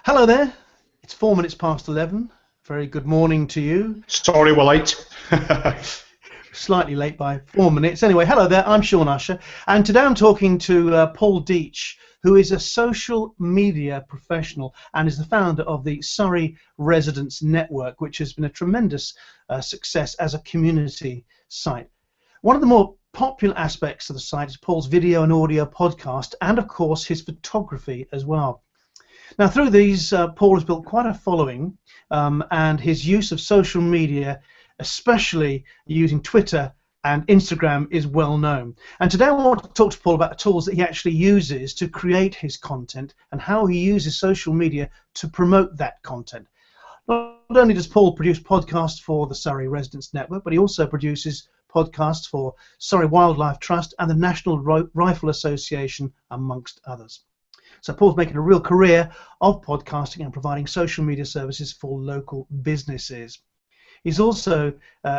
Hello there. It's 4 minutes past 11. Very good morning to you. Sorry we're late. Slightly late by 4 minutes. Anyway, hello there. I'm Sean Usher, and today I'm talking to Paul Deach, who is a social media professional and is the founder of the Surrey Residents Network, which has been a tremendous success as a community site. One of the more popular aspects of the site is Paul's video and audio podcast, and of course his photography as well. Now, through these, Paul has built quite a following, and his use of social media, especially using Twitter and Instagram, is well known. And today I want to talk to Paul about the tools that he actually uses to create his content and how he uses social media to promote that content. Not only does Paul produce podcasts for the Surrey Residents Network, but he also produces podcasts for Surrey Wildlife Trust and the National Rifle Association, amongst others. So Paul's making a real career of podcasting and providing social media services for local businesses. He's also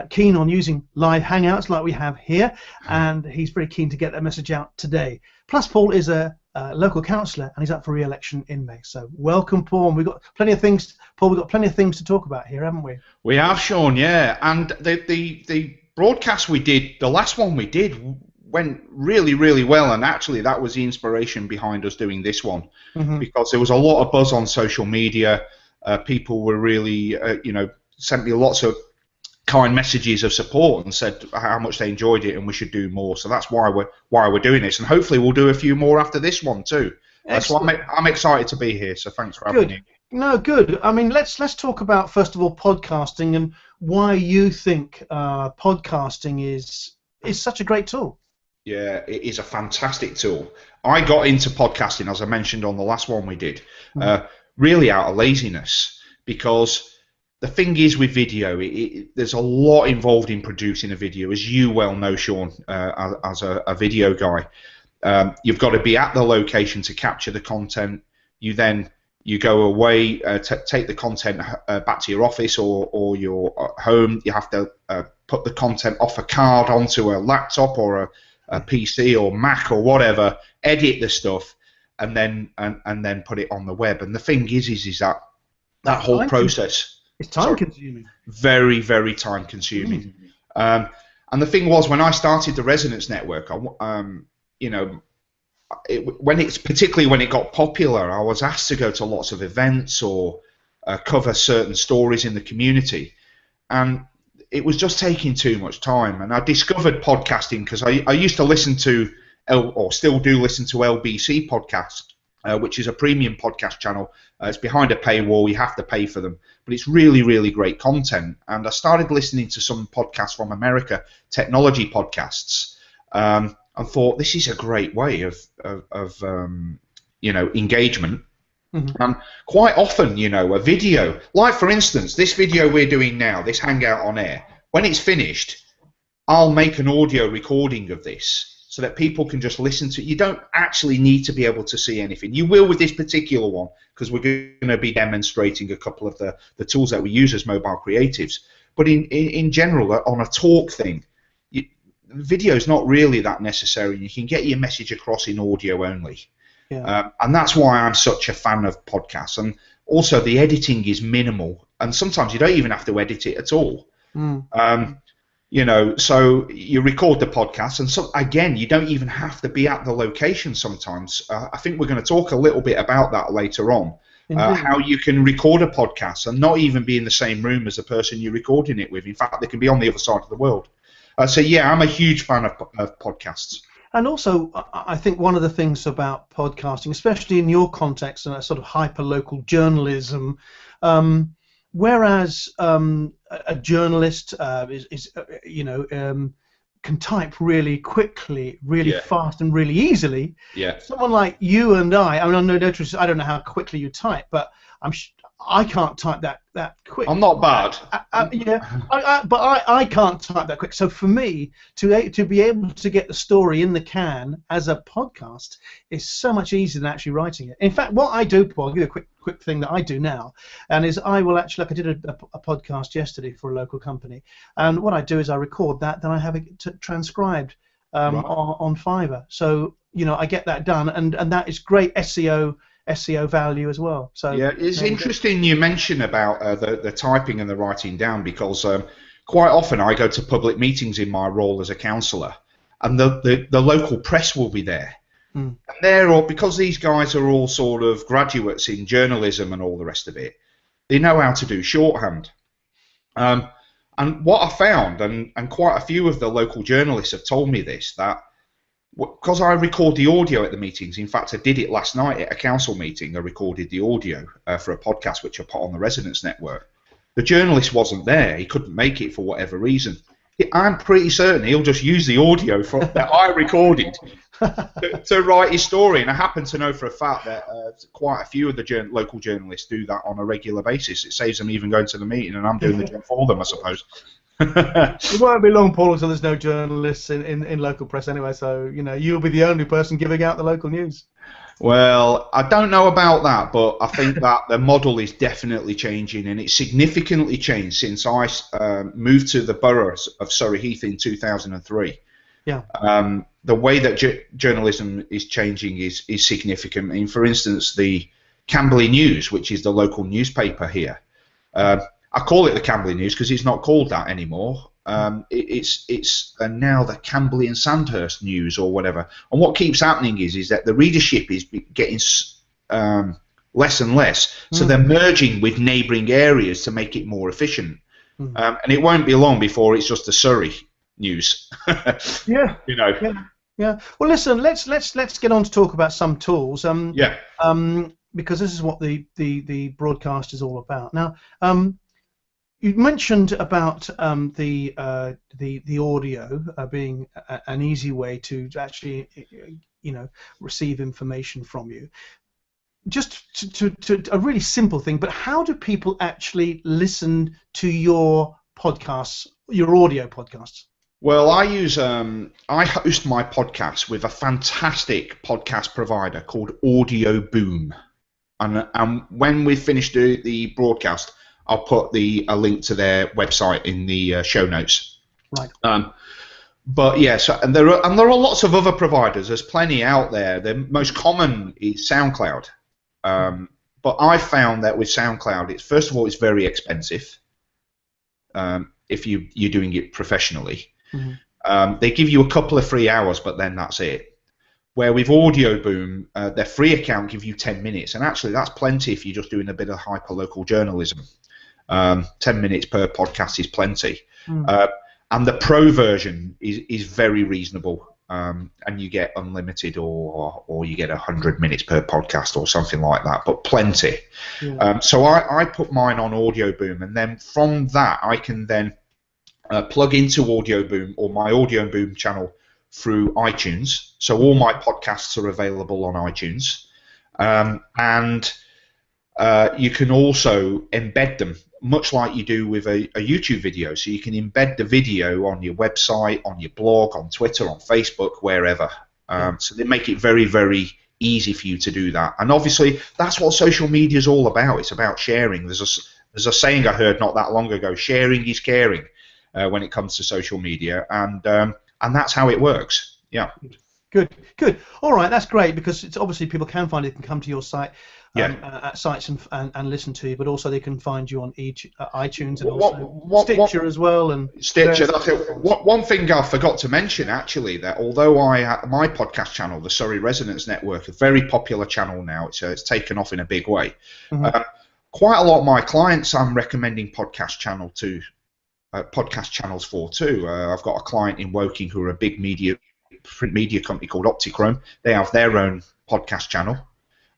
keen on using live hangouts like we have here, and he's very keen to get that message out today. Plus, Paul is a local councillor and he's up for re-election in May. So welcome, Paul. We've got plenty of things, Paul. We've got plenty of things to talk about here, haven't we? We have, Sean. Yeah, and the broadcast we did, the last one we did, went really, really well, and actually that was the inspiration behind us doing this one, because there was a lot of buzz on social media. People were really, sent me lots of kind messages of support and said how much they enjoyed it and we should do more. So that's why we're doing this, and hopefully we'll do a few more after this one too. That's why I'm excited to be here. So thanks for having me. No, good. I mean, let's talk about first of all podcasting and why you think podcasting is such a great tool. Yeah, it is a fantastic tool. I got into podcasting, as I mentioned on the last one we did, really out of laziness, because the thing is with video, there's a lot involved in producing a video, as you well know, Sean, as a video guy. You've got to be at the location to capture the content. You go away, take the content back to your office or your home. You have to put the content off a card onto a laptop or a PC or Mac or whatever, edit the stuff, and then put it on the web. And the thing is that whole process, it's time consuming. Very, very time consuming. And the thing was, when I started the Residents Network, particularly when it got popular, I was asked to go to lots of events or cover certain stories in the community, and it was just taking too much time. And I discovered podcasting because I used to listen to, or still do listen to, LBC Podcast, which is a premium podcast channel. It's behind a paywall. You have to pay for them, but it's really, really great content. And I started listening to some podcasts from America, technology podcasts, and thought this is a great way of engagement. And quite often, a video, like for instance, this video we're doing now, this Hangout on Air, when it's finished, I'll make an audio recording of this so that people can just listen to it. You don't actually need to be able to see anything. You will with this particular one, because we're going to be demonstrating a couple of the tools that we use as mobile creatives. But in general, on a talk thing, video is not really that necessary. You can get your message across in audio only. Yeah. And that's why I'm such a fan of podcasts. And also the editing is minimal, and sometimes you don't even have to edit it at all. So you record the podcast, and so again, you don't even have to be at the location sometimes. I think we're going to talk a little bit about that later on, how you can record a podcast and not even be in the same room as the person you're recording it with. In fact, they can be on the other side of the world. So yeah, I'm a huge fan of podcasts. And also, I think one of the things about podcasting, especially in your context and a sort of hyper-local journalism, whereas a journalist can type really quickly, really fast, and really easily. Yeah. Someone like you and I don't know how quickly you type, but I can't type that quick. I'm not bad. But I can't type that quick. So for me to be able to get the story in the can as a podcast is so much easier than actually writing it. In fact, what I do, Paul, I'll give you a quick thing that I do now, and is I will actually, like I did a podcast yesterday for a local company, and what I do is I record that, then I have it transcribed on FeiYu. So I get that done, and that is great SEO SEO value as well. So yeah, it's interesting you mention about the typing and the writing down, because quite often I go to public meetings in my role as a counsellor, and the local press will be there. And they're all, because these guys are all sort of graduates in journalism and all the rest of it, they know how to do shorthand. And what I found, and quite a few of the local journalists have told me this, that because I record the audio at the meetings, in fact I did it last night at a council meeting, I recorded the audio for a podcast which I put on the Residents Network. The journalist wasn't there, he couldn't make it for whatever reason. I'm pretty certain he'll just use the audio that I recorded to write his story, and I happen to know for a fact that quite a few of the local journalists do that on a regular basis. It saves them even going to the meeting, and I'm doing the job for them, I suppose. It won't be long, Paul, until there's no journalists in local press anyway, so you'll be the only person giving out the local news. Well, I don't know about that, but I think that the model is definitely changing, and it's significantly changed since I moved to the borough of Surrey Heath in 2003. Yeah. The way that journalism is changing is significant. I mean, for instance, the Camberley News, which is the local newspaper here, I call it the Camberley News because it's not called that anymore. It's now the Camberley and Sandhurst News or whatever. And what keeps happening is that the readership is getting less and less. So they're merging with neighbouring areas to make it more efficient. And it won't be long before it's just the Surrey News. Yeah. Yeah. Well, listen. Let's get on to talk about some tools. Because this is what the broadcast is all about. Now, you mentioned about the audio being an easy way to actually, receive information from you. Just to a really simple thing, but how do people actually listen to your podcasts, your audio podcasts? Well, I host my podcasts with a fantastic podcast provider called Audio Boom, and when we finish the broadcast, I'll put a link to their website in the show notes. Right. But yeah, and there are lots of other providers. There's plenty out there. The most common is SoundCloud. But I found that with SoundCloud, first of all, it's very expensive. If you're doing it professionally, they give you a couple of free hours, but then that's it. Where with Audio Boom, their free account gives you 10 minutes, and actually that's plenty if you're just doing a bit of hyper-local journalism. 10 minutes per podcast is plenty. And the pro version is very reasonable, and you get unlimited or you get 100 minutes per podcast or something like that, but plenty. So I put mine on Audio Boom, and then from that I can then plug into Audio Boom or my Audio Boom channel through iTunes. So all my podcasts are available on iTunes, and you can also embed them, much like you do with a YouTube video. So you can embed the video on your website, on your blog, on Twitter, on Facebook, wherever. So they make it very, very easy for you to do that. And obviously, that's what social media is all about. It's about sharing. There's a saying I heard not that long ago: sharing is caring, when it comes to social media, and that's how it works. Yeah. Good. All right, that's great, because it's obviously people can find it, can come to your site. At sites and listen to you, but also they can find you on iTunes and also Stitcher as well. And Stitcher. That's it. One thing I forgot to mention, actually, that although my podcast channel, the Surrey Residents Network, a very popular channel now, it's taken off in a big way. Quite a lot of my clients I'm recommending podcast channels for too. I've got a client in Woking who are a big print media company called Optichrome. They have their own podcast channel.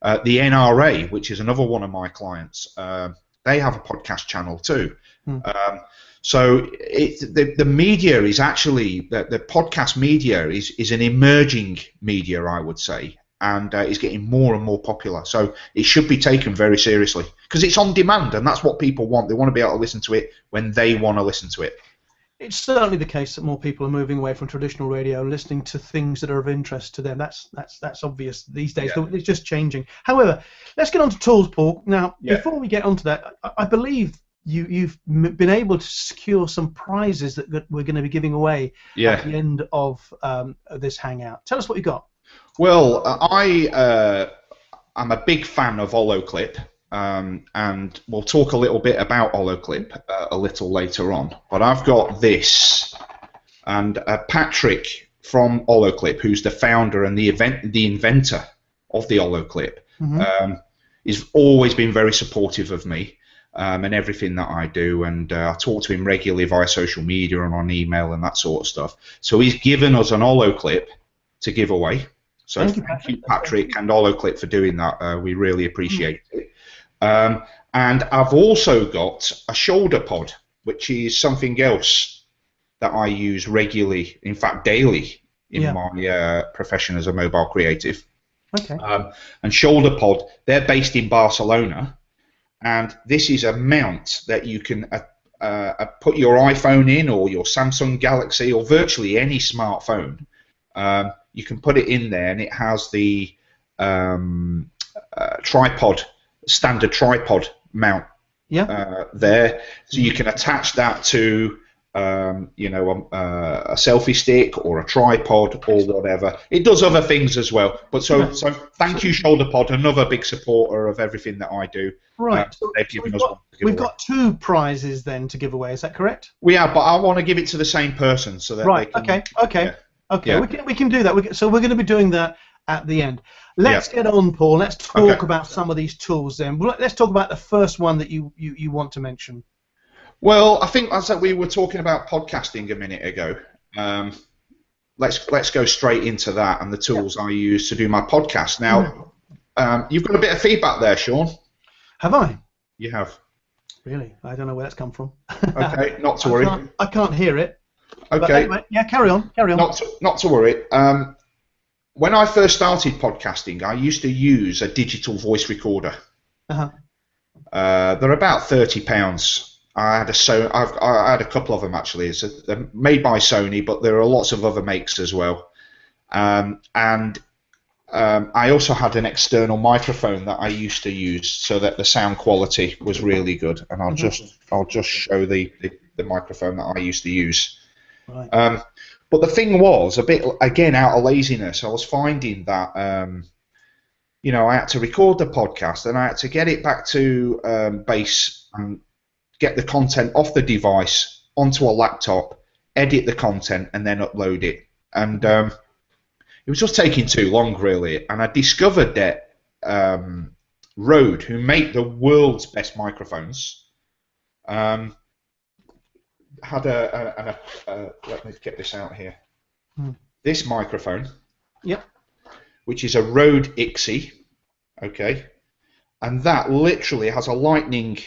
The NRA, which is another one of my clients, they have a podcast channel too. So the media is actually, the podcast media is an emerging media, I would say, and is getting more and more popular. So it should be taken very seriously, because it's on demand, and that's what people want. They want to be able to listen to it when they want to listen to it. It's certainly the case that more people are moving away from traditional radio and listening to things that are of interest to them. That's obvious these days. Yeah. It's just changing. However, let's get on to tools, Paul. Now, before we get onto that, I believe you've been able to secure some prizes that we're going to be giving away at the end of this hangout. Tell us what you got. Well, I'm a big fan of OlloClip, and we'll talk a little bit about OlloClip a little later on. But I've got this, and Patrick from OlloClip, who's the founder and the inventor of the OlloClip, he's always been very supportive of me and everything that I do, and I talk to him regularly via social media and on email and that sort of stuff. So he's given us an OlloClip to give away. So thank you, Patrick, and OlloClip for doing that. We really appreciate it. And I've also got a ShoulderPod, which is something else that I use regularly, in fact daily, in my profession as a mobile creative. Okay. And ShoulderPod, they're based in Barcelona, and this is a mount that you can put your iPhone in, or your Samsung Galaxy, or virtually any smartphone. You can put it in there, and it has the standard tripod mount there, so you can attach that to a selfie stick or a tripod or whatever. It does other things as well. But so thank you, ShoulderPod, another big supporter of everything that I do. Right. We've got 2 prizes then to give away. Is that correct? We are, but I want to give it to the same person so that they can. Okay. Yeah. We can do that. So we're going to be doing that at the end. Let's get on, Paul. Let's talk about some of these tools then. Let's talk about the first one that you want to mention. Well, I think as we were talking about podcasting a minute ago, let's go straight into that and the tools I use to do my podcast. Now, you've got a bit of feedback there, Sean. Have I? You have. Really? I don't know where that's come from. Okay, not to worry. I can't hear it. Okay. But anyway, carry on. Not to worry. When I first started podcasting, I used to use a digital voice recorder. They're about £30. I had a couple of them actually. They're made by Sony, but there are lots of other makes as well. And I also had an external microphone that I used to use so that the sound quality was really good. And I'll just show the microphone that I used to use. Right. But the thing was, a bit again out of laziness, I was finding that I had to record the podcast and I had to get it back to base and get the content off the device onto a laptop, edit the content, and then upload it. And it was just taking too long, really. And I discovered that Rode, who make the world's best microphones, had let me get this out here. This microphone, which is a Rode XE, okay, and that literally has a lightning.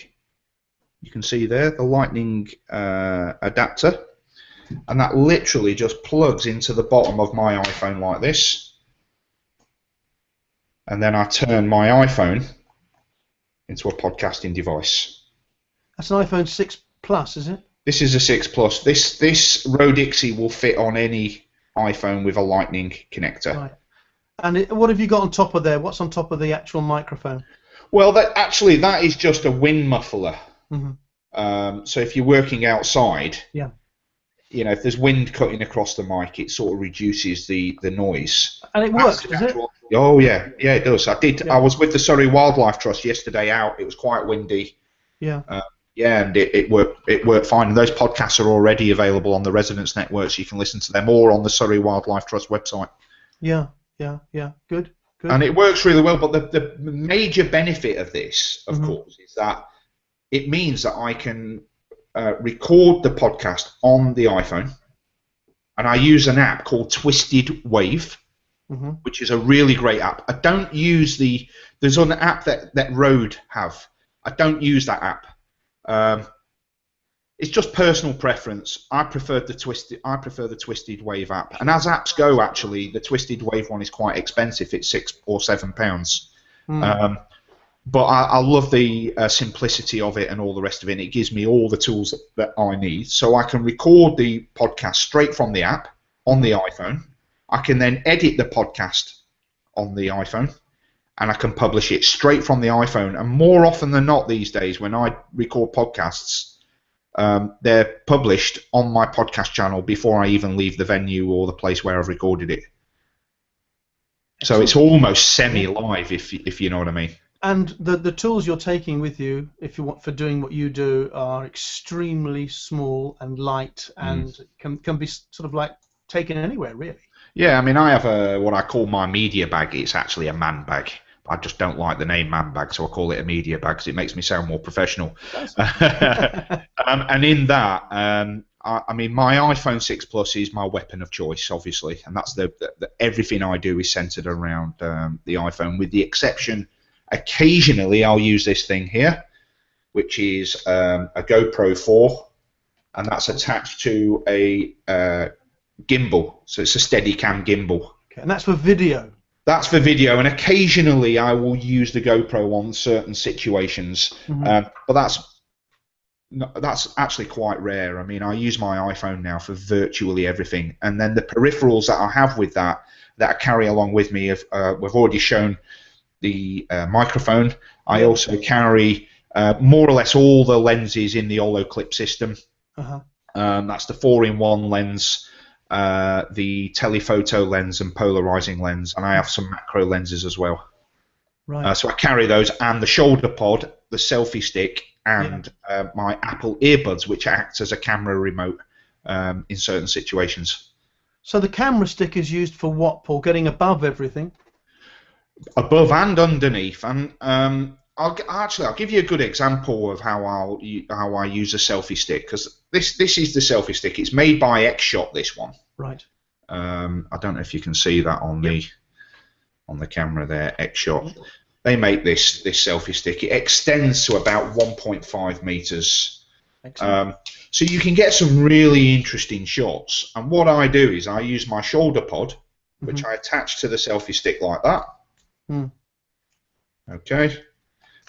You can see there the lightning adapter, and that literally just plugs into the bottom of my iPhone like this, and then I turn my iPhone into a podcasting device. That's an iPhone 6 Plus, is it? This is a 6 Plus. This Rode XE will fit on any iPhone with a lightning connector. Right. And what have you got on top of there? What's on top of the actual microphone? Well, that is just a wind muffler. So if you're working outside, if there's wind cutting across the mic, it sort of reduces the noise. And it works, does it? Oh yeah, it does. I was with the Surrey Wildlife Trust yesterday out. It was quite windy. And it worked fine. And those podcasts are already available on the Resonance Network, so you can listen to them or on the Surrey Wildlife Trust website. Good. And it works really well. But the major benefit of this, of course, is that it means that I can record the podcast on the iPhone, and I use an app called Twisted Wave, which is a really great app. I don't use there's an app that Rode have. I don't use that app. It's just personal preference. I prefer the Twisted Wave app, and as apps go, actually, the Twisted Wave one is quite expensive. It's £6 or £7. But I love the simplicity of it and all the rest of it. And it gives me all the tools that I need, so I can record the podcast straight from the app on the iPhone. I can then edit the podcast on the iPhone, and I can publish it straight from the iPhone. And more often than not these days, when I record podcasts, they're published on my podcast channel before I even leave the venue or the place where I've recorded it. So it's almost semi-live, if you know what I mean. And the tools you're taking with you, if you want for doing what you do, are extremely small and light, and can be sort of like taken anywhere, really. Yeah, I mean, I have what I call my media bag. It's actually a man bag. I just don't like the name man bag, so I call it a media bag because it makes me sound more professional. And in that, I mean, my iPhone 6 Plus is my weapon of choice, obviously, and that's the everything I do is centered around the iPhone, with the exception. Occasionally, I'll use this thing here, which is a GoPro 4, and that's attached to a gimbal. So it's a Steadicam gimbal. Okay, and that's for video. That's for video, and occasionally I will use the GoPro on certain situations, but that's actually quite rare. I mean, I use my iPhone now for virtually everything, and then the peripherals that I have with that I carry along with me. We've already shown the microphone. I also carry more or less all the lenses in the OlloClip system. That's the 4-in-1 lens, the telephoto lens and polarizing lens, and I have some macro lenses as well. Right. So I carry those, and the ShoulderPod, the selfie stick, and my Apple earbuds, which acts as a camera remote in certain situations. So the camera stick is used for what, Paul? Getting above everything? Above and underneath, and I'll give you a good example of how I use a selfie stick, because this is the selfie stick. It's made by xShot, this one. Right. I don't know if you can see that on the camera there. xShot. They make this selfie stick. It extends to about 1.5 meters. So you can get some really interesting shots. And what I do is I use my ShoulderPod, which I attach to the selfie stick like that. Okay,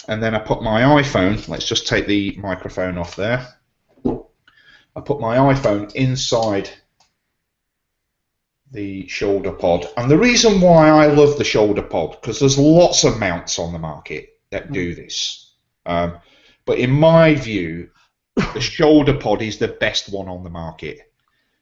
and then I put my iPhone, let's just take the microphone off there. I put my iPhone inside the ShoulderPod, and the reason why I love the ShoulderPod, because there's lots of mounts on the market that do this, but in my view, the ShoulderPod is the best one on the market.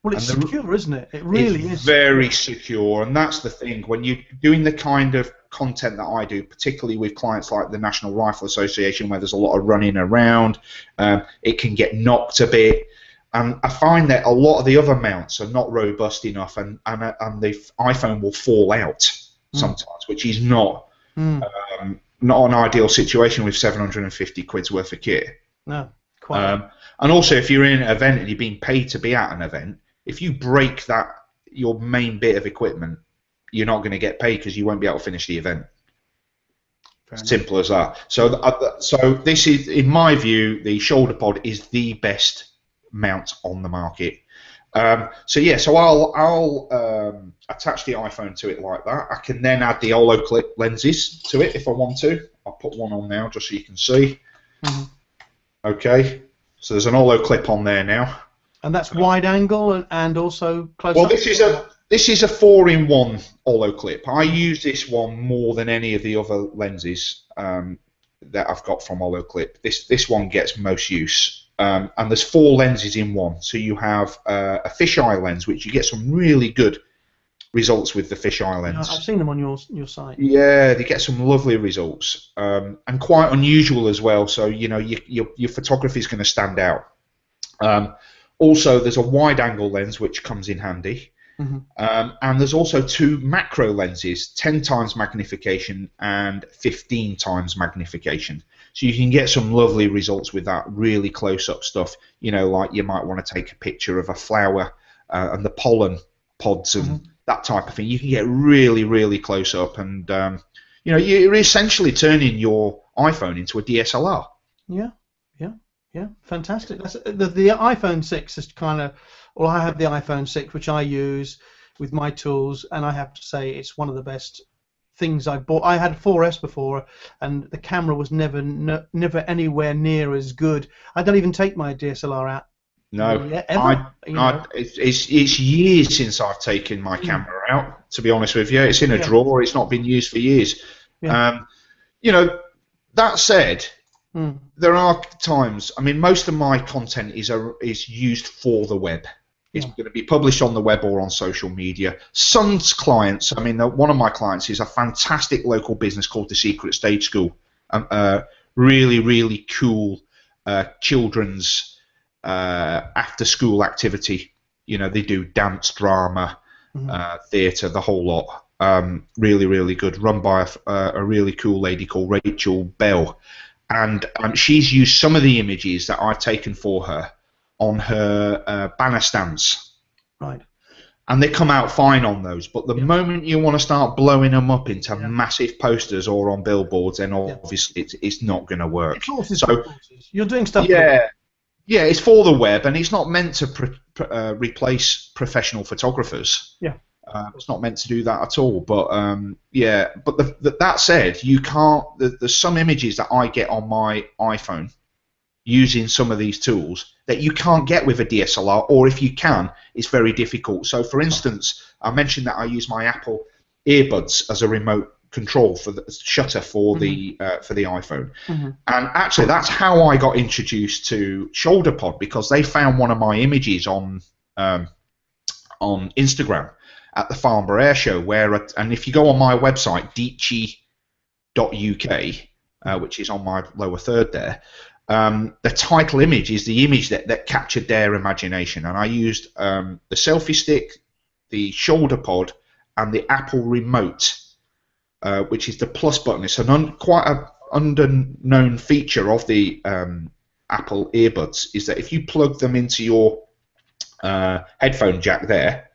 Well, it's secure, isn't it? It really is. Very secure, and that's the thing. When you're doing the kind of content that I do, particularly with clients like the National Rifle Association, where there's a lot of running around, it can get knocked a bit. And I find that a lot of the other mounts are not robust enough, and the iPhone will fall out sometimes, which is not an ideal situation with 750 quid's worth of kit. No, quite. And also, if you're in an event and you're being paid to be at an event, if you break your main bit of equipment, you're not going to get paid because you won't be able to finish the event. Simple as that. So this is, in my view, the ShoulderPod is the best mount on the market. So I'll attach the iPhone to it like that. I can then add the OlloClip lenses to it if I want to. I'll put one on now just so you can see. Okay, so there's an OlloClip on there now. And that's wide angle and also close up? Well, this is a 4-in-1 OlloClip. I use this one more than any of the other lenses that I've got from OlloClip. This one gets most use. And there's 4 lenses in one. So you have a fisheye lens, which you get some really good results with the fisheye lens. I've seen them on your site. Yeah, they get some lovely results, and quite unusual as well. So your photography is going to stand out. Also, there's a wide-angle lens which comes in handy, and there's also 2 macro lenses, 10 times magnification and 15 times magnification. So you can get some lovely results with that really close-up stuff. Like you might want to take a picture of a flower and the pollen pods and that type of thing. You can get really, really close up, and you're essentially turning your iPhone into a DSLR. Yeah, fantastic. The iPhone 6 is kind of, well, I have the iPhone 6, which I use with my tools, and I have to say it's one of the best things I bought. I had 4S before, and the camera was never anywhere near as good. I don't even take my DSLR out. No, it's years since I've taken my camera out, to be honest with you. It's in a drawer. It's not been used for years. That said, there are times, I mean, most of my content is used for the web. It's going to be published on the web or on social media. Some clients, I mean, one of my clients is a fantastic local business called the Secret Stage School. Really, really cool children's after-school activity. You know, they do dance, drama, theatre, the whole lot. Really, really good. Run by a really cool lady called Rachel Bell. And she's used some of the images that I've taken for her on her banner stands. Right. And they come out fine on those. But the moment you want to start blowing them up into massive posters or on billboards, then obviously it's not going to work. So you're doing stuff. Yeah, it's for the web, and it's not meant to replace professional photographers. Yeah. It's not meant to do that at all. But that said, you can't. There's some images that I get on my iPhone using some of these tools that you can't get with a DSLR, or if you can, it's very difficult. So, for instance, I mentioned that I use my Apple earbuds as a remote control for the shutter for the iPhone, and actually that's how I got introduced to ShoulderPod, because they found one of my images on Instagram at the Farnborough Air Show, and if you go on my website deach.uk, which is on my lower third there, the title image is the image that captured their imagination, and I used the Selfie Stick, the ShoulderPod, and the Apple remote, which is the plus button. It's quite an underknown feature of the Apple earbuds, is that if you plug them into your headphone jack there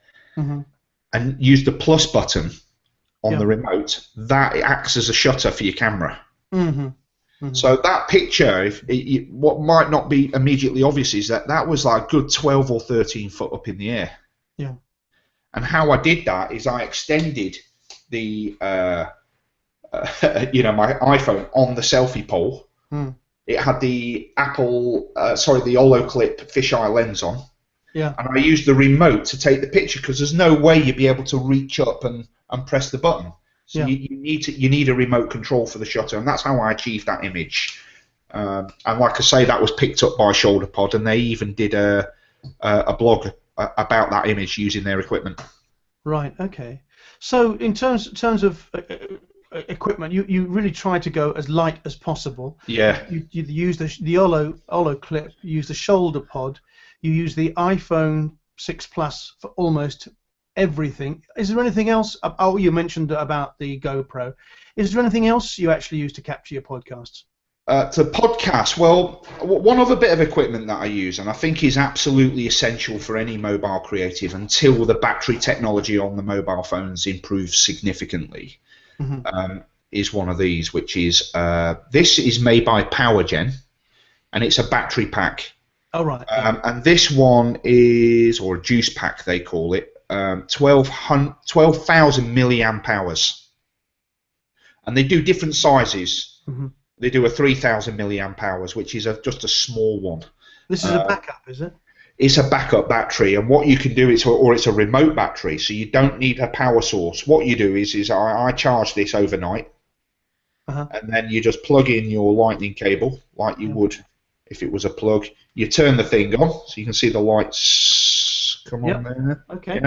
and use the plus button on the remote, that acts as a shutter for your camera. So that picture, what might not be immediately obvious is that was like a good 12 or 13 foot up in the air. Yeah. And how I did that is I extended the my iPhone on the selfie pole. It had the the OlloClip fisheye lens on. Yeah. And I used the remote to take the picture, because there's no way you'd be able to reach up and press the button. So you need a remote control for the shutter, and that's how I achieved that image. And like I say, that was picked up by ShoulderPod, and they even did a blog about that image using their equipment. Right. Okay. So in terms of equipment, you really try to go as light as possible. Yeah. You use the OlloClip, you use the ShoulderPod, you use the iPhone 6 Plus for almost everything. Is there anything else? Oh, you mentioned about the GoPro. Is there anything else you actually use to capture your podcasts? To podcast, well, one other bit of equipment that I use, and I think is absolutely essential for any mobile creative until the battery technology on the mobile phones improves significantly, is one of these, which is this is made by PowerGen, and it's a battery pack. Oh, right. And this one is, or a juice pack they call it, 12,000 milliamp hours, and they do different sizes. They do a 3,000 milliamp hours, which is just a small one. This is a backup, is it? It's a backup battery, and what you can do is, or it's a remote battery, so you don't need a power source. What you do is I charge this overnight, and then you just plug in your lightning cable like you would if it was a plug. You turn the thing on, so you can see the lights come on there. Okay.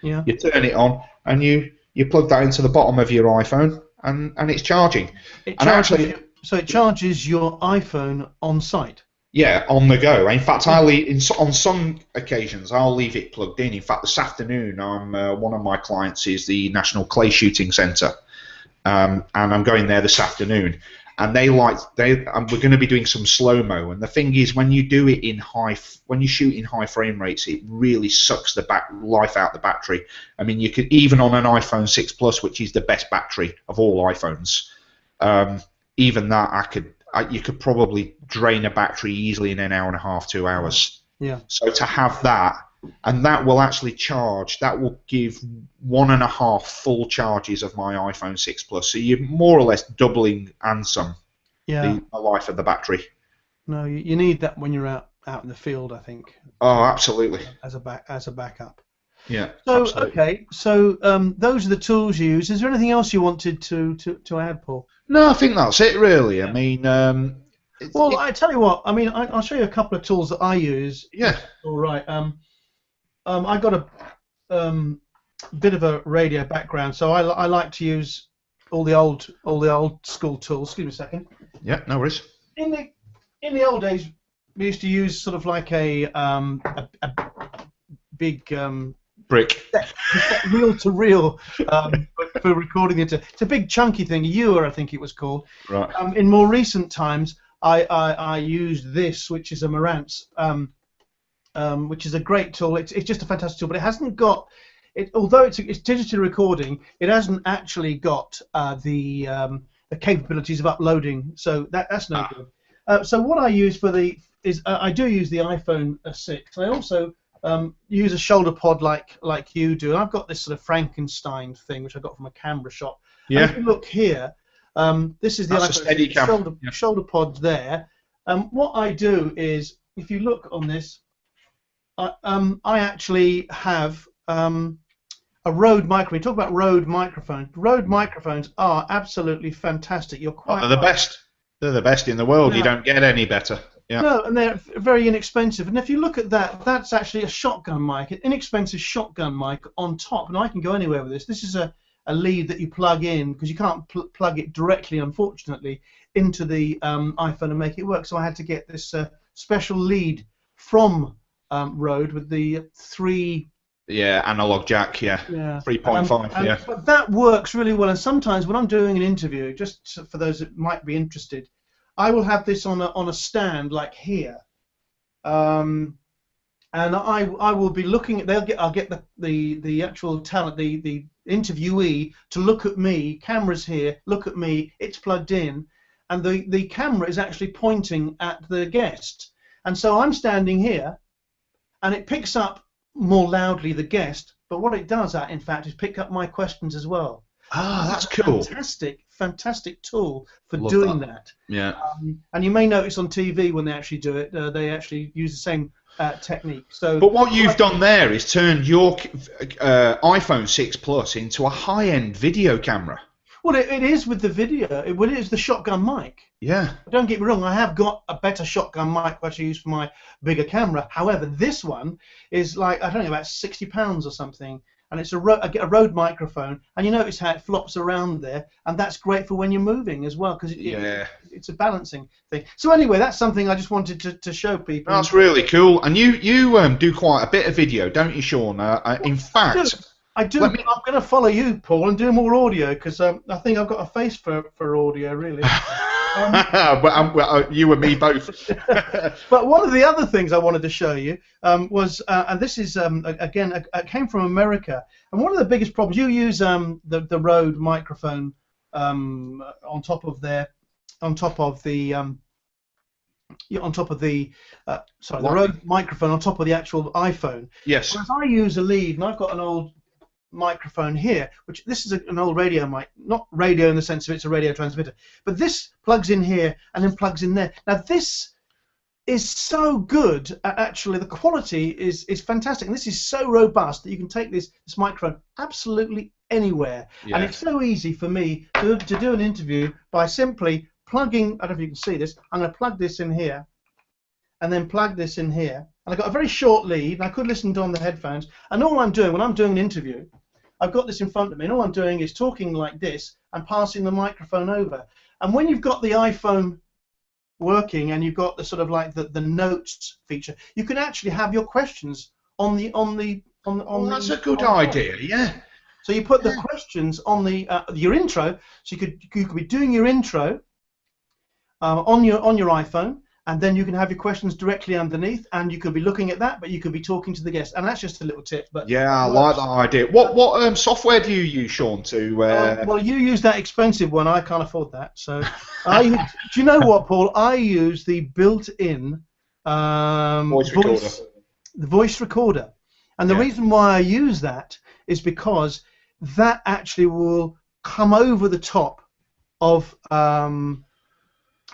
Yeah. You turn it on, and you plug that into the bottom of your iPhone, and it's charging. So it charges your iPhone on site? Yeah, on the go. In fact, on some occasions, I'll leave it plugged in. In fact, this afternoon, one of my clients is the National Clay Shooting Centre, and I'm going there this afternoon. And we're going to be doing some slow-mo. And the thing is, when you do it when you shoot in high frame rates, it really sucks the life out the battery. I mean, you could, even on an iPhone 6 Plus, which is the best battery of all iPhones, even that you could probably drain a battery easily in an hour and a half, 2 hours. Yeah. So to have that, and that will actually charge, that will give 1.5 full charges of my iPhone 6 Plus. So you're more or less doubling and some the life of the battery. No, you need that when you're out in the field, I think. Oh, absolutely. As a backup. Yeah. So absolutely. Okay, so those are the tools you use. Is there anything else you wanted to add, Paul? No, I think that's it really. Yeah. I mean, I tell you what. I mean, I'll show you a couple of tools that I use. Yeah. All right. I got a bit of a radio background, so I like to use all the old school tools. Excuse me a second. Yeah, no worries. In the old days, we used to use sort of like a big Brick. reel-to-reel for recording it. It's a big chunky thing, a Ewer, I think it was called. Right. In more recent times, I used this, which is a Marantz, which is a great tool. It's just a fantastic tool, but it hasn't got it. Although it's digital recording, it hasn't actually got the capabilities of uploading. So that's no good. So what I use I do use the iPhone 6. I also use a ShoulderPod like you do. I've got this sort of Frankenstein thing which I got from a camera shop. Yeah. And if you look here, this is the iPhone ShoulderPod there. What I do is, if you look on this, I actually have a Rode microphone. Talk about Rode microphones. Rode microphones are absolutely fantastic. You're quite. They're the best. They're the best in the world. Yeah. You don't get any better. Yeah. No, and they're very inexpensive. And if you look at that, that's actually a shotgun mic, an inexpensive shotgun mic on top. And I can go anywhere with this. This is a lead that you plug in, because you can't plug it directly, unfortunately, into the iPhone and make it work. So I had to get this special lead from Rode with the 3. Yeah, analog jack. Yeah. 3.5. Yeah. But that works really well. And sometimes when I'm doing an interview, just for those that might be interested, I will have this on a stand like here, and I will be looking at. I'll get the actual talent, the interviewee, to look at me. Camera's here. Look at me. It's plugged in, and the camera is actually pointing at the guest. And so I'm standing here, and it picks up more loudly the guest. But what it does, in fact, is pick up my questions as well. Ah, that's cool. Fantastic tool for doing that. Yeah. And you may notice on TV when they actually do it, they actually use the same technique. So. But what you've done there is turned your iPhone 6 Plus into a high-end video camera. Well, it is with the video. It is the shotgun mic. Yeah. Don't get me wrong. I have got a better shotgun mic which I use for my bigger camera. However, this one is like, I don't know, about £60 or something. And it's I get a Rode microphone, and you notice how it flops around there, and that's great for when you're moving as well, because it's a balancing thing. So anyway, that's something I just wanted to show people. That's really cool. And you do quite a bit of video, don't you, Sean? In fact, I do. I'm going to follow you, Paul, and do more audio, because I think I've got a face for audio, really. But you and me both. But one of the other things I wanted to show you was, and this is again, it came from America, and one of the biggest problems, you use the Rode microphone on top of the Rode microphone on top of the actual iPhone. Yes. Whereas I use a lead, and I've got an old microphone here, which this is an old radio mic, not radio in the sense of it's a radio transmitter, but this plugs in here and then plugs in there. Now this is so good, actually the quality is fantastic, and this is so robust that you can take this microphone absolutely anywhere. Yeah. And it's so easy for me to do an interview by simply plugging, I don't know if you can see this, I'm going to plug this in here and then plug this in here, and I've got a very short lead, and I could listen to on the headphones, and all I'm doing when I'm doing an interview, I've got this in front of me, and all I'm doing is talking like this and passing the microphone over. And when you've got the iPhone working and you've got the sort of like the notes feature, you can actually have your questions on the. That's a good idea, yeah. So you put the questions on your intro, so you could be doing your intro on your iPhone. And then you can have your questions directly underneath, and you could be looking at that, but you could be talking to the guest. And that's just a little tip. But yeah, I like that idea. What software do you use, Sean? Well, you use that expensive one. I can't afford that. So, do you know what, Paul? I use the built-in voice recorder, and the reason why I use that is because that actually will come over the top of.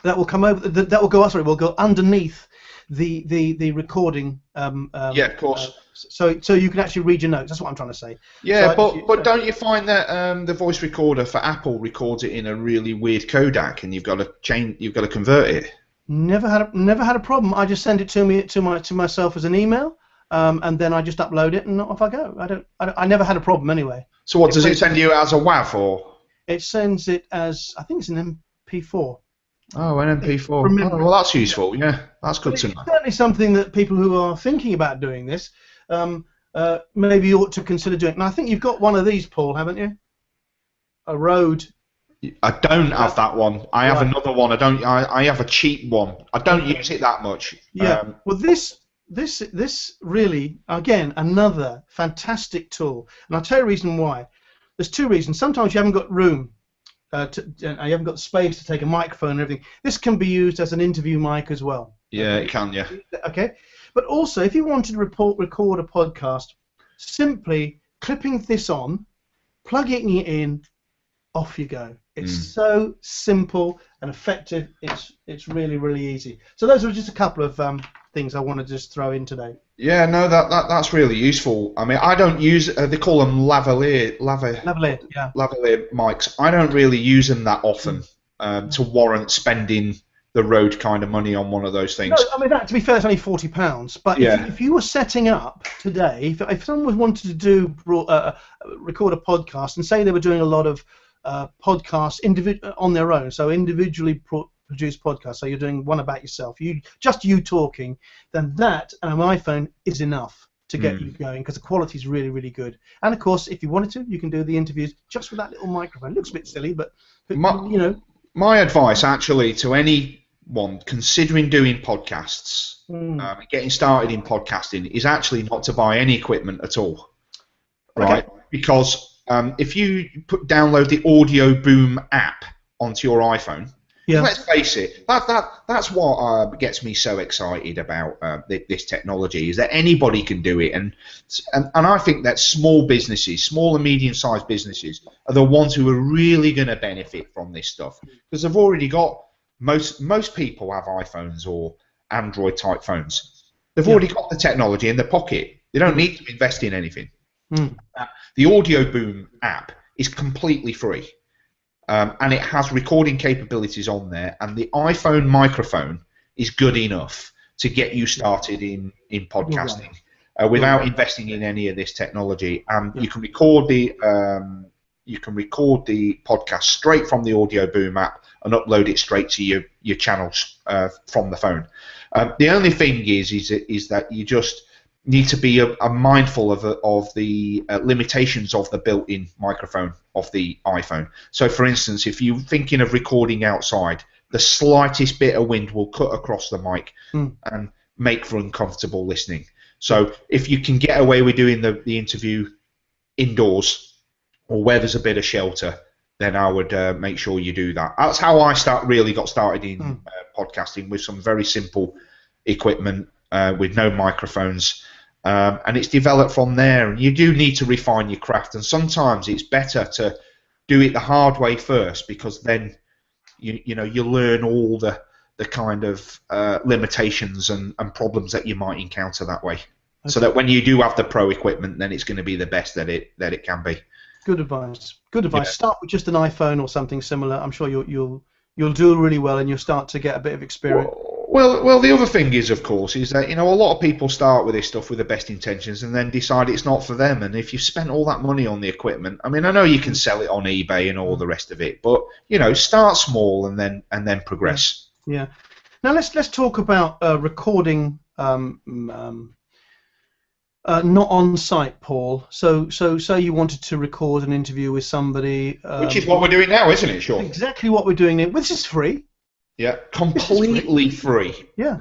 That will come over. That will go. Sorry, will go underneath the recording. Yeah, of course. So you can actually read your notes. That's what I'm trying to say. Yeah, so but don't you find that the voice recorder for Apple records it in a really weird codec, and you've got to convert it? Never had a problem. I just send it to myself as an email, and then I just upload it and off I go. I never had a problem anyway. So what does it send you as a WAV or? It sends it as, I think it's an MP4. Oh, an MP4. Oh, well, that's useful. Yeah, that's good to know. It's certainly something that people who are thinking about doing this maybe ought to consider doing. And I think you've got one of these, Paul, haven't you? A Rode. I don't have that one. I have another one. I have a cheap one. I don't use it that much. Yeah. Well, this really, again, another fantastic tool. And I'll tell you the reason why. There's two reasons. Sometimes you haven't got room. You haven't got space to take a microphone and everything. This can be used as an interview mic as well. Yeah, it can. Yeah. Okay. But also, if you wanted to record a podcast, simply clipping this on, plugging it in, off you go. It's so simple and effective. It's really, really easy. So those are just a couple of things I want to just throw in today. Yeah, no, that's really useful. I mean, I don't use. They call them lavalier mics. I don't really use them that often to warrant spending the Rode kind of money on one of those things. No, I mean, to be fair, it's only £40. But if you were setting up today, if someone wanted to do record a podcast and say they were doing a lot of podcasts on their own, so individually produced podcasts, so you're doing one about yourself, just you talking, then that and an iPhone is enough to get you going, because the quality is really, really good. And of course, if you wanted to, you can do the interviews just with that little microphone. It looks a bit silly, but you know. My advice actually to anyone considering doing podcasts, getting started in podcasting, is actually not to buy any equipment at all, right? Okay. Because if you download the Audio Boom app onto your iPhone, let's face it, that's what gets me so excited about this technology, is that anybody can do it, and I think that small businesses, small and medium-sized businesses, are the ones who are really going to benefit from this stuff, because they've already got most people have iPhones or Android-type phones. They've already got the technology in their pocket. They don't need to invest in anything. The Audio Boom app is completely free. And it has recording capabilities on there, and the iPhone microphone is good enough to get you started in podcasting without investing in any of this technology. And you can record the podcast straight from the Audio Boom app and upload it straight to your channels from the phone. The only thing is that you just need to be mindful of the limitations of the built-in microphone of the iPhone. So, for instance, if you're thinking of recording outside, the slightest bit of wind will cut across the mic and make for uncomfortable listening. So, if you can get away with doing the interview indoors or where there's a bit of shelter, then I would make sure you do that. That's how I really got started in podcasting, with some very simple equipment with no microphones. And it's developed from there, and you do need to refine your craft, and sometimes it's better to do it the hard way first, because then you learn all the kind of limitations and problems that you might encounter that way, so that when you do have the pro equipment, then it's going to be the best that it can be. Good advice. Yeah. Start with just an iPhone or something similar. I'm sure you'll do really well, and you'll start to get a bit of experience. Well, the other thing is, of course, is that a lot of people start with this stuff with the best intentions and then decide it's not for them. And if you've spent all that money on the equipment, I mean, I know you can sell it on eBay and all the rest of it, but start small and then progress. Yeah. Now let's talk about recording, not on site, Paul. So you wanted to record an interview with somebody, which is what we're doing now, isn't it? Sure. Exactly what we're doing now. This is free. Yeah, completely free. Yeah.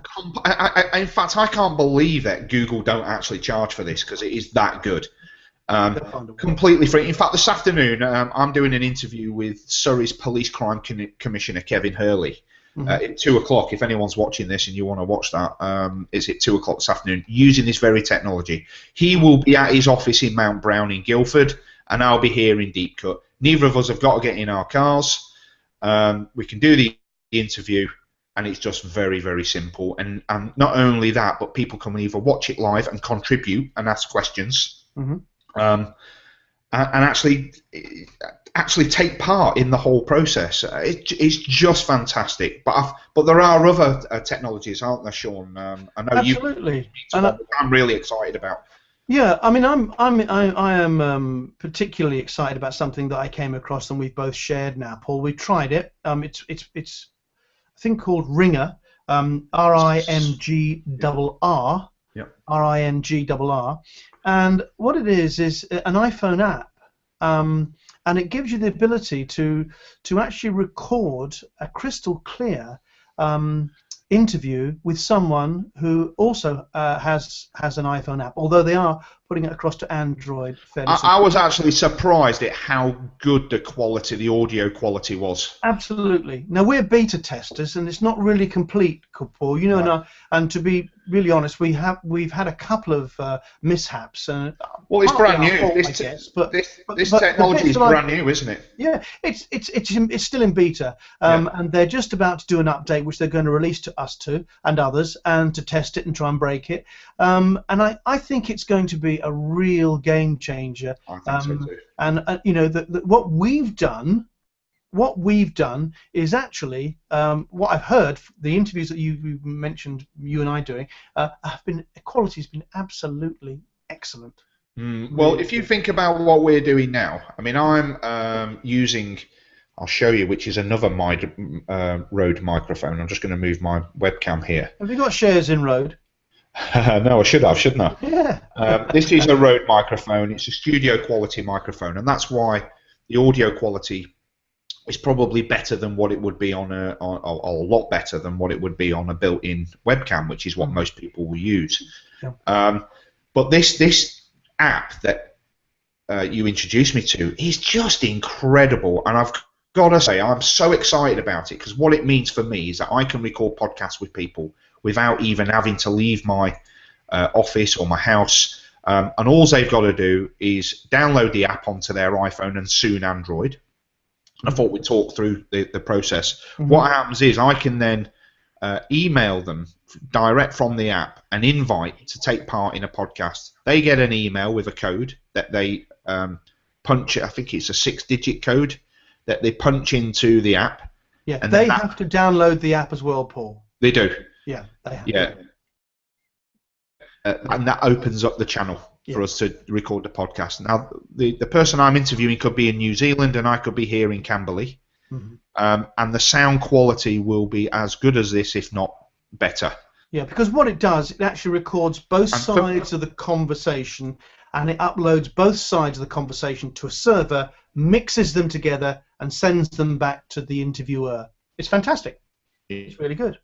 In fact, I can't believe that Google don't actually charge for this, because it is that good. Completely free. In fact, this afternoon I'm doing an interview with Surrey's Police Crime Commissioner Kevin Hurley at 2 o'clock. If anyone's watching this and you want to watch that, it's at 2 o'clock this afternoon, using this very technology. He will be at his office in Mount Brown in Guildford, and I'll be here in Deep Cut. Neither of us have got to get in our cars. We can do the interview, and it's just very, very simple. And not only that, but people can either watch it live and contribute and ask questions, and actually actually take part in the whole process. It's just fantastic. But there are other technologies, aren't there, Sean? I know Absolutely. I'm really excited about. Yeah, I mean, I am particularly excited about something that I came across and we've both shared now, Paul. We've tried it. It's a thing called Ringer, RINGRR, Yep. RINGRR, and what it is an iPhone app, and it gives you the ability to actually record a crystal clear interview with someone who also has an iPhone app, although they are putting it across to Android fairly soon. I was actually surprised at how good the audio quality was. Absolutely. Now we're beta testers, and it's not really complete, Paul. You know, Right. and to be really honest, we've had a couple of mishaps. Well, it's brand new. Fault, This technology is brand new, isn't it? Yeah, it's still in beta, and they're just about to do an update, which they're going to release to us and others, and to test it and try and break it. And I think it's going to be a real game changer. I think so too. And you know, what we've done is actually what I've heard. The interviews that you mentioned, you and I doing, quality's been absolutely excellent. Well, if you think about what we're doing now, I mean, I'm using, I'll show you, which is another Rode microphone. I'm just going to move my webcam here. Have you got shares in Rode? No, I should have, shouldn't I? Yeah. This is a Rode microphone. It's a studio quality microphone, and that's why the audio quality is probably better than what it would be on a lot better than what it would be on a built-in webcam, which is what most people will use. Yeah. But this app that you introduced me to is just incredible, and I've got to say I'm so excited about it, because what it means for me is that I can record podcasts with people without even having to leave my office or my house, and all they've got to do is download the app onto their iPhone and soon Android. And I thought we'd talk through the process. What happens is I can then email them direct from the app an invite to take part in a podcast. They get an email with a code that they punch. I think it's a 6-digit code that they punch into the app. Yeah, and they have to download the app as well, Paul. They do. Yeah, they have. Yeah. And that opens up the channel for us to record the podcast. Now, the person I'm interviewing could be in New Zealand, and I could be here in Camberley. And the sound quality will be as good as this, if not better. Yeah, because what it does, it actually records both sides of the conversation, and it uploads both sides of the conversation to a server, mixes them together, and sends them back to the interviewer. It's fantastic. It's really good.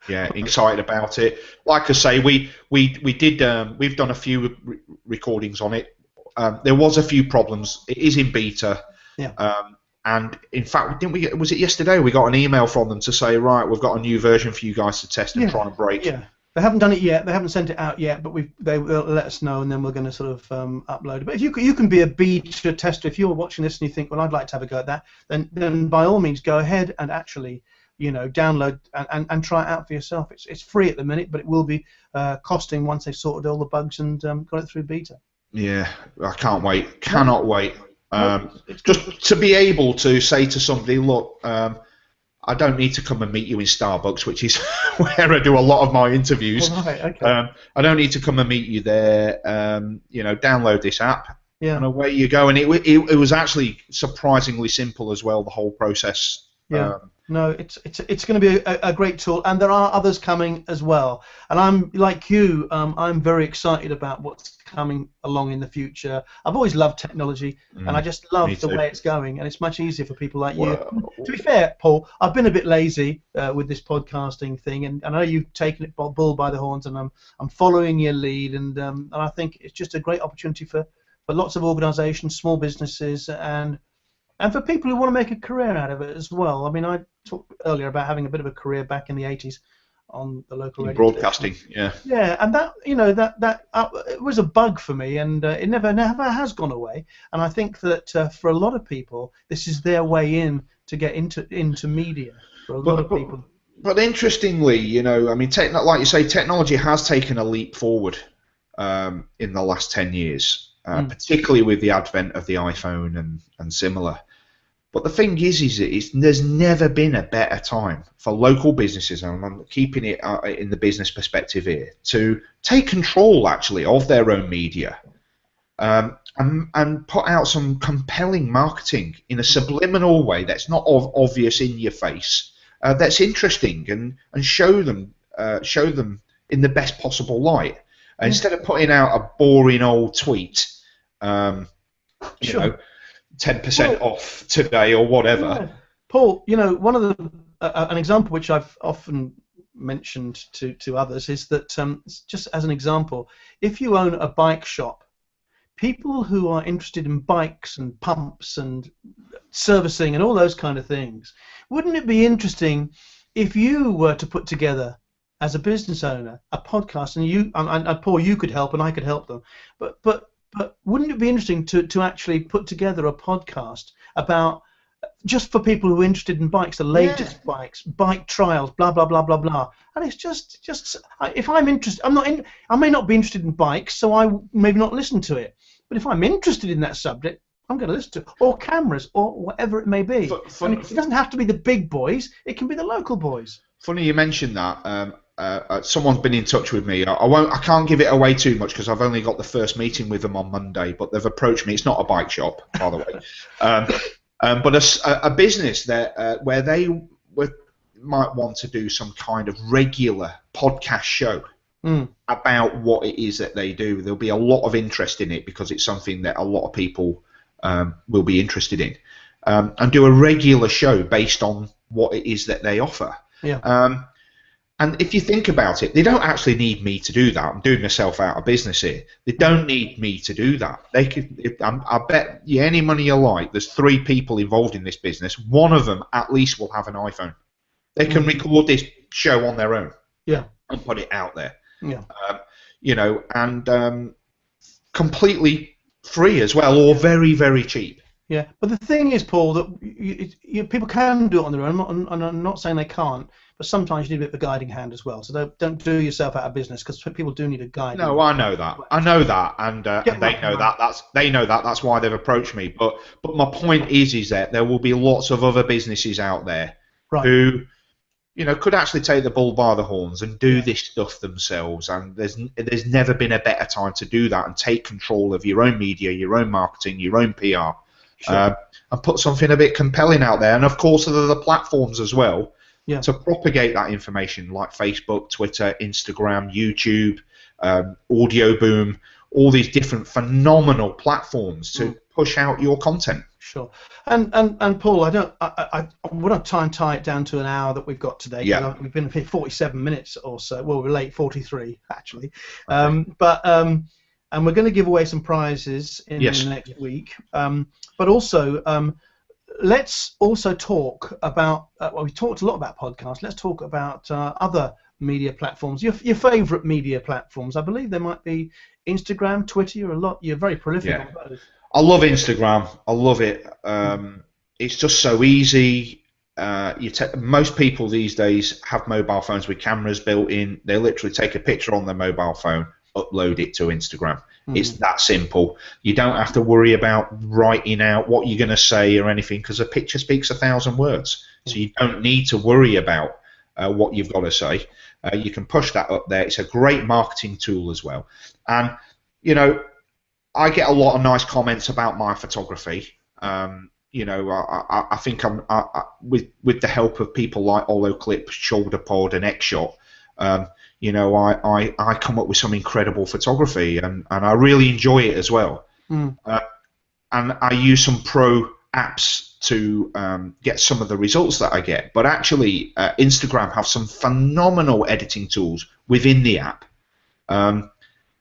Yeah, excited about it. Like I say, we've done a few recordings on it. There was a few problems. It is in beta. Yeah. And in fact, was it yesterday? We got an email from them to say, right, we've got a new version for you guys to test and try and break. Yeah. They haven't done it yet. They haven't sent it out yet, but they'll let us know, and then we're going to sort of upload it. But if you can be a beta tester, if you're watching this and you think, well, I'd like to have a go at that, then by all means go ahead and actually, you know, download and try it out for yourself. It's free at the minute, but it will be costing once they've sorted all the bugs and got it through beta. Yeah, I can't wait. Cannot wait. Just to be able to say to somebody, look, I don't need to come and meet you in Starbucks, which is where I do a lot of my interviews. Oh, right, okay. I don't need to come and meet you there. You know, download this app, and away you go. And it was actually surprisingly simple as well, the whole process. Yeah. No, it's going to be a great tool, and there are others coming as well. And I'm like you, I'm very excited about what's coming along in the future. I've always loved technology, and I just love the way it's going, and it's much easier for people like you. To be fair, Paul, I've been a bit lazy with this podcasting thing, and I know you've taken it bull by the horns, and I'm following your lead, and I think it's just a great opportunity for lots of organisations, small businesses, and for people who want to make a career out of it as well. I mean, I talked earlier about having a bit of a career back in the 80s on the local radio broadcasting station. Yeah, and that, you know, that it was a bug for me, and it never has gone away. And I think that for a lot of people, this is their way in to get into media. For a lot of people. But interestingly, you know, I mean, like you say, technology has taken a leap forward in the last 10 years. particularly with the advent of the iPhone and similar. But the thing is there's never been a better time for local businesses, and I'm keeping it in the business perspective here, to take control actually of their own media, and put out some compelling marketing in a subliminal way that's not obvious in your face, that's interesting, and show them in the best possible light. Instead of putting out a boring old tweet, you know, 10% off today or whatever. Yeah. Paul, you know, one of the an example which I've often mentioned to others is that just as an example, if you own a bike shop, people who are interested in bikes and pumps and servicing and all those kind of things, wouldn't it be interesting if you were to put together, as a business owner, a podcast, and you and Paul, you could help and I could help them, but wouldn't it be interesting to actually put together a podcast about, just for people who are interested in bikes, the latest bikes, bike trials, blah blah blah blah blah. And it's just if I'm interested, I may not be interested in bikes, so I maybe not listen to it. But if I'm interested in that subject, I'm going to listen to it, or cameras, or whatever it may be. And it doesn't have to be the big boys; it can be the local boys. Funny you mentioned that. Someone's been in touch with me. I can't give it away too much because I've only got the first meeting with them on Monday. But they've approached me. It's not a bike shop, by the way, but a business that where they might want to do some kind of regular podcast show about what it is that they do. There'll be a lot of interest in it because it's something that a lot of people will be interested in, and do a regular show based on what it is that they offer. Yeah. And if you think about it, they don't actually need me to do that. I'm doing myself out of business here. They don't need me to do that. They could. I bet you any money you like, there's 3 people involved in this business. One of them at least will have an iPhone. They can record this show on their own. Yeah. And put it out there. Yeah. You know, and completely free as well, or very, very cheap. Yeah, but the thing is, Paul, that people can do it on their own, and I'm not saying they can't, but sometimes you need a bit of a guiding hand as well. So don't do yourself out of business, because people do need a guide. No, I know that, and they know that. They know that. That's why they've approached me. But my point is that there will be lots of other businesses out there who, you know, could actually take the bull by the horns and do this stuff themselves. And there's never been a better time to do that and take control of your own media, your own marketing, your own PR. Sure. And put something a bit compelling out there, and of course there are the platforms as well to propagate that information, like Facebook, Twitter, Instagram, YouTube, Audio Boom, all these different phenomenal platforms to push out your content. Sure. And Paul, I want to try and tie it down to an hour that we've got today. Yeah. We've been here 47 minutes or so. Well, we're late, 43 actually. Okay. And we're going to give away some prizes in the next week. But also, let's also talk about, well, we talked a lot about podcasts. Let's talk about other media platforms. Your favourite media platforms. I believe there might be Instagram, Twitter. You're very prolific on both. I love Instagram. I love it. It's just so easy. Most people these days have mobile phones with cameras built in. They literally take a picture on their mobile phone, upload it to Instagram. It's that simple. You don't have to worry about writing out what you're going to say or anything, because a picture speaks 1,000 words. So you don't need to worry about what you've got to say. You can push that up there. It's a great marketing tool as well. And, you know, I get a lot of nice comments about my photography. You know, I think with the help of people like OlloClip, ShoulderPod, and xShot, you know, I come up with some incredible photography, and I really enjoy it as well. And I use some pro apps to get some of the results that I get. But actually, Instagram have some phenomenal editing tools within the app.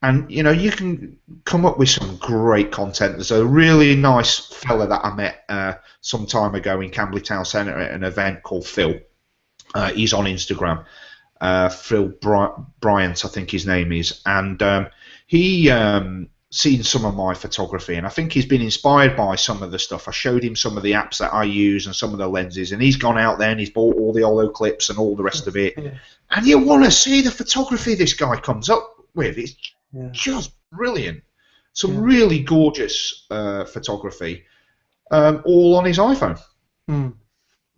And, you know, you can come up with some great content. There's a really nice fella that I met some time ago in Camberley Town Centre at an event called Phil. He's on Instagram. Phil Bryant, I think his name is, and he seen some of my photography, and I think he's been inspired by some of the stuff. I showed him some of the apps that I use and some of the lenses, and he's gone out there and he's bought all the OlloClips and all the rest of it. Yeah. And you want to see the photography this guy comes up with. It's just brilliant. Some really gorgeous photography, all on his iPhone. Mm.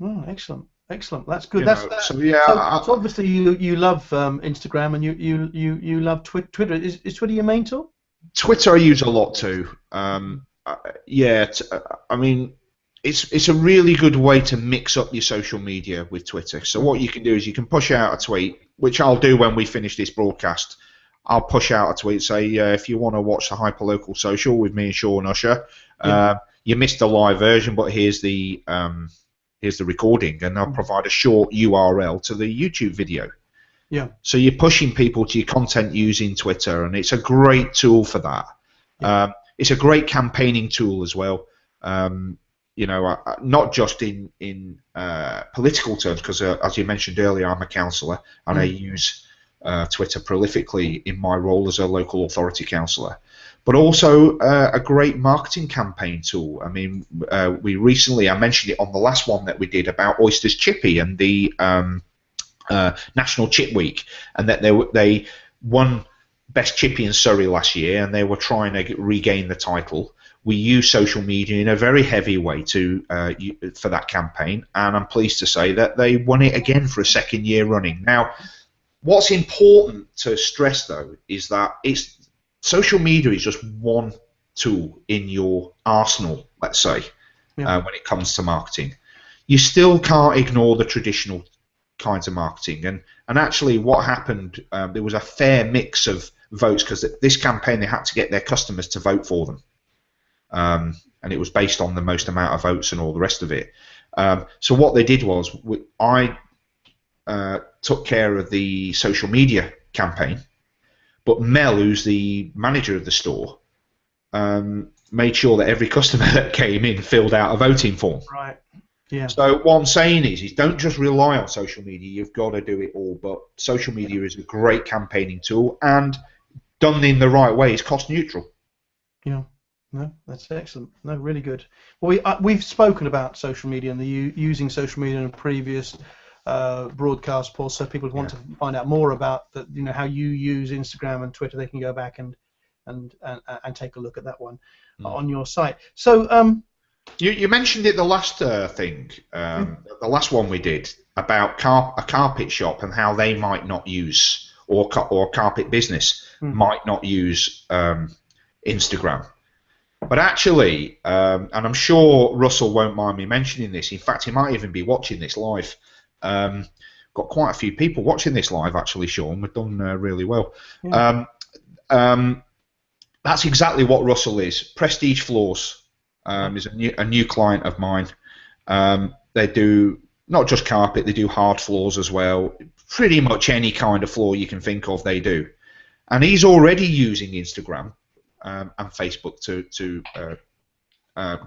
Oh, excellent. Excellent. That's good. So yeah. So obviously you love Instagram and you love Twitter. Is Twitter your main tool? Twitter I use a lot too. I mean, it's a really good way to mix up your social media with Twitter. So what you can do is you can push out a tweet, which I'll do when we finish this broadcast. I'll push out a tweet, say if you want to watch the Hyperlocal Social with me and Sean Usher, you missed the live version, but here's the recording, and I'll provide a short URL to the YouTube video. Yeah. So you're pushing people to your content using Twitter, and it's a great tool for that. Yeah. It's a great campaigning tool as well. Not just in political terms, because as you mentioned earlier, I'm a councillor, and I use Twitter prolifically in my role as a local authority councillor. But also a great marketing campaign tool. I mean, we recently, I mentioned it on the last one that we did about Oysters Chippy and the National Chip Week, and that they won Best Chippy in Surrey last year, and they were trying to regain the title. We use social media in a very heavy way for that campaign, and I'm pleased to say that they won it again for a second year running. Now, what's important to stress, though, is that social media is just one tool in your arsenal, let's say, when it comes to marketing. You still can't ignore the traditional kinds of marketing. And actually what happened, there was a fair mix of votes, because this campaign they had to get their customers to vote for them. And it was based on the most amount of votes and all the rest of it. So what they did was I took care of the social media campaign, but Mel, who's the manager of the store, made sure that every customer that came in filled out a voting form. Right. Yeah. So what I'm saying is don't just rely on social media. You've got to do it all. But social media is a great campaigning tool, and done in the right way, is cost neutral. Yeah. No, that's excellent. No, really good. Well, we've spoken about social media and using social media in a previous broadcast, Paul. So people who want to find out more about how you use Instagram and Twitter, they can go back and take a look at that one on your site. So you mentioned it the last thing, the last one we did about a carpet shop and how they might not use, or a carpet business might not use Instagram. But actually, and I'm sure Russell won't mind me mentioning this. In fact, he might even be watching this live. Got quite a few people watching this live, actually, Sean. We've done really well. Yeah. That's exactly what Russell is. Prestige Floors is a new client of mine. They do not just carpet, they do hard floors as well. Pretty much any kind of floor you can think of, they do. And he's already using Instagram and Facebook to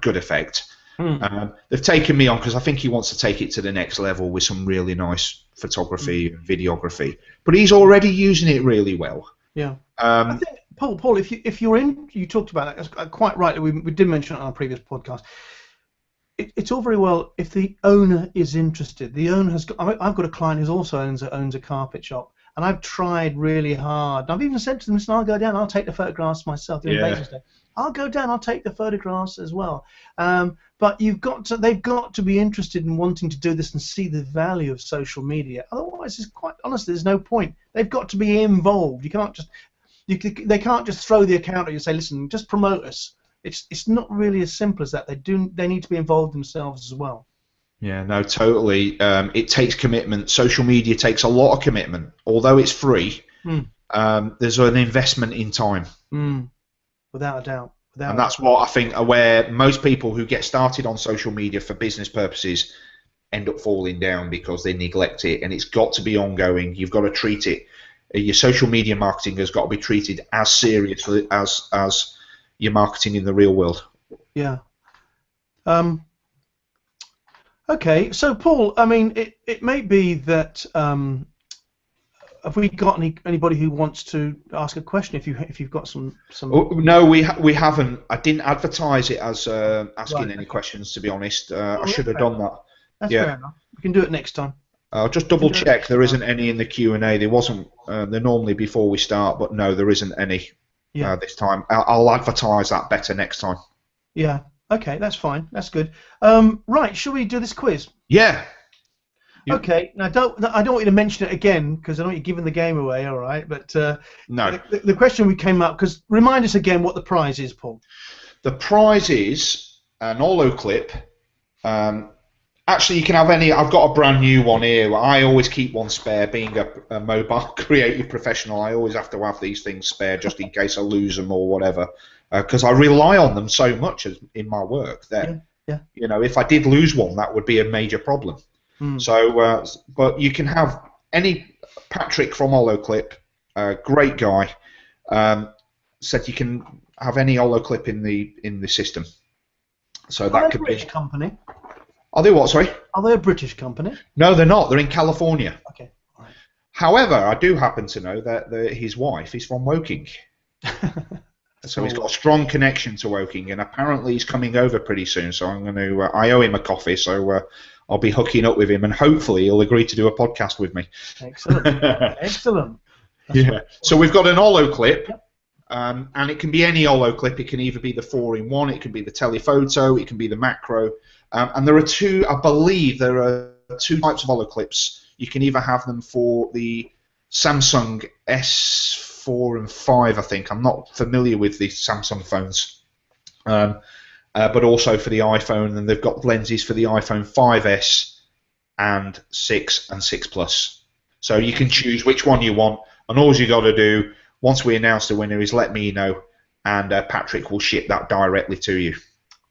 good effect. They've taken me on because I think he wants to take it to the next level with some really nice photography and videography. But he's already using it really well. Yeah. I think, Paul, if you're in, you talked about that quite rightly. We did mention it on our previous podcast. It's all very well if the owner is interested. The owner has got. I've got a client who also owns a carpet shop. And I've tried really hard. I've even said to them, "Listen, I'll go down. I'll take the photographs myself." I'll go down. I'll take the photographs as well. But they've got to be interested in wanting to do this and see the value of social media. Otherwise, it's quite honestly, there's no point. They've got to be involved. You can't just, they can't just throw the account at you and say, "Listen, just promote us." It's not really as simple as that. They need to be involved themselves as well. Yeah, no, totally. It takes commitment. Social media takes a lot of commitment. Although it's free, there's an investment in time. Without a doubt. And that's what I think where most people who get started on social media for business purposes end up falling down, because they neglect it. And it's got to be ongoing. You've got to treat it. Your social media marketing has got to be treated as seriously as your marketing in the real world. Yeah. Okay, so Paul, I mean, it may be that have we got anybody who wants to ask a question? If you've got some. Oh, no, we haven't. I didn't advertise it as asking any questions. To be honest, I should have done that. That's fair enough. We can do it next time. I'll just double check. There isn't any in the Q&A. There wasn't. There normally before we start, but no, there isn't any. this time. I'll advertise that better next time. Yeah. Okay, that's fine. That's good. Right, shall we do this quiz? Yeah. Okay. Now, I don't want you to mention it again because I don't want you giving the game away. All right. But no. The question we came up because remind us again what the prize is, Paul. The prize is an OlloClip. Actually, you can have any. I've got a brand new one here. I always keep one spare. Being a mobile creative professional, I always have to have these things spare just in case I lose them or whatever. Because I rely on them so much in my work that you know, if I did lose one, that would be a major problem. So, but you can have any. Patrick from OlloClip, great guy, said you can have any OlloClip in the system. So that could be a British company. Are they what? Sorry. Are they a British company? No, they're not. They're in California. Okay. All right. However, I do happen to know that his wife is from Woking. So he's got a strong connection to Woking, and apparently he's coming over pretty soon. So I'm going to. I owe him a coffee, so I'll be hooking up with him, and hopefully he'll agree to do a podcast with me. Excellent. Excellent. So we've got an OlloClip, and it can be any OlloClip. It can either be the 4-in-1, it can be the telephoto, it can be the macro, and there are two. I believe there are two types of OlloClips. You can either have them for the Samsung S4 and 5, I think. I'm not familiar with the Samsung phones, but also for the iPhone, and they've got lenses for the iPhone 5S and 6 and 6 Plus. So you can choose which one you want, and all you got to do once we announce the winner is let me know, and Patrick will ship that directly to you.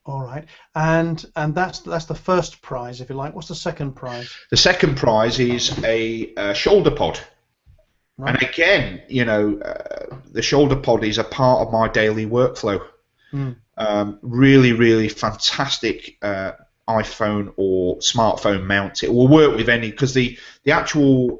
All right, and that's the first prize, if you like. What's the second prize? The second prize is a ShoulderPod. Right. And again, you know, the ShoulderPod is a part of my daily workflow. Really, really fantastic iPhone or smartphone mount. It will work with any, because the actual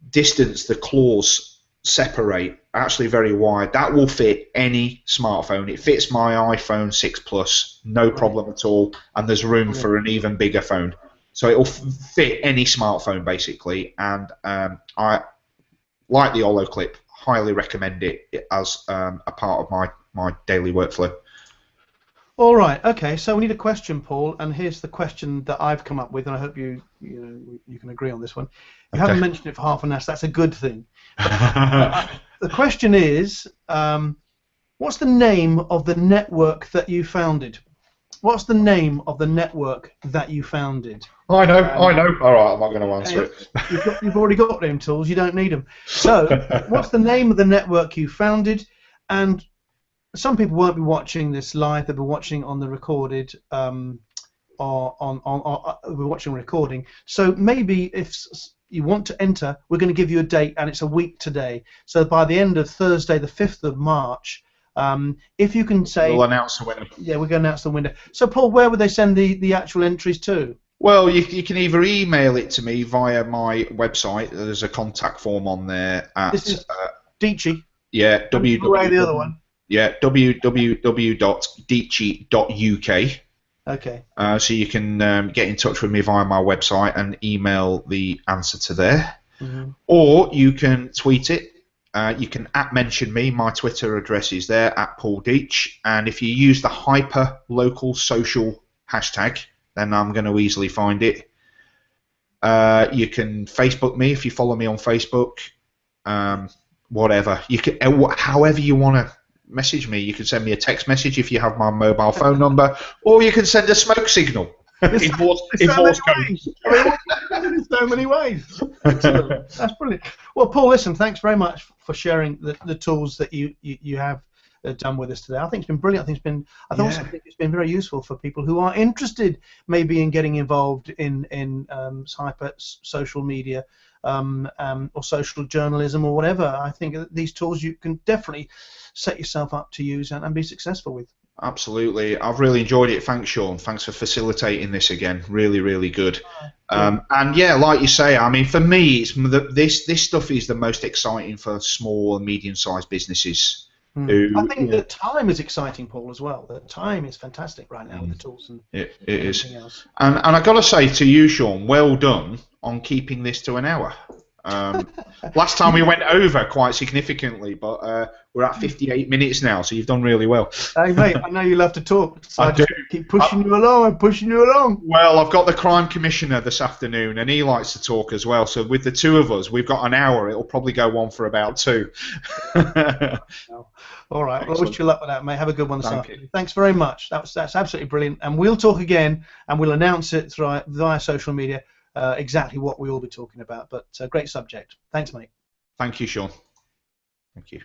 distance the claws separate actually very wide. That will fit any smartphone. It fits my iPhone 6 Plus, no problem at all, and there's room for an even bigger phone. So it will fit any smartphone basically, and I like the OlloClip. Highly recommend it as a part of my daily workflow. All right. Okay. So we need a question, Paul, and here's the question that I've come up with, and I hope you can agree on this one. You haven't mentioned it for half an hour, so that's a good thing. The question is, what's the name of the network that you founded? What's the name of the network that you founded? I know. All right, I'm not going to answer it. You've already got them tools. You don't need them. So, what's the name of the network you founded? And some people won't be watching this live. They'll be watching on the recorded, or we're watching recording. So maybe if you want to enter, we're going to give you a date, and it's a week today. So by the end of Thursday, the 5th of March, if you can say, we'll announce the winner. Yeah, we're going to announce the winner. So Paul, where would they send the actual entries to? Well, you can either email it to me via my website. There's a contact form on there at this is Deachy. Yeah, the other one. Yeah, www.deachy.uk. Okay. So you can get in touch with me via my website and email the answer to there, or you can tweet it. You can @mention me. My Twitter address is there @PaulDeach, and if you use the hyper local social hashtag, then I'm going to easily find it. You can Facebook me if you follow me on Facebook. Whatever you can, however you want to message me. You can send me a text message if you have my mobile phone number, or you can send a smoke signal. In Morse code. There's so many ways. Excellent. That's brilliant. Well, Paul, listen, thanks very much for sharing the tools that you have done with us today. I think it's been brilliant. I think it's been very useful for people who are interested, maybe in getting involved in hyper social media or social journalism or whatever. I think these tools you can definitely set yourself up to use and be successful with. Absolutely. I've really enjoyed it. Thanks, Sean. Thanks for facilitating this again. Really, really good. And yeah, like you say, I mean, for me, this stuff is the most exciting for small and medium-sized businesses. I think the time is exciting, Paul, as well. The time is fantastic right now with the tools and it is. Else. And I've got to say to you, Sean, well done on keeping this to an hour. Last time we went over quite significantly, but we're at 58 minutes now, so you've done really well. Hey mate, I know you love to talk, so I do. just keep pushing you along. I'm pushing you along. Well, I've got the crime commissioner this afternoon, and he likes to talk as well. So with the two of us, we've got an hour. It'll probably go on for about 2. All right. Well, I wish you luck with that, mate. Have a good one this Thank afternoon. Thanks very much. That's absolutely brilliant. And we'll talk again, and we'll announce it via social media exactly what we will be talking about. But great subject. Thanks, mate. Thank you, Sean. Thank you.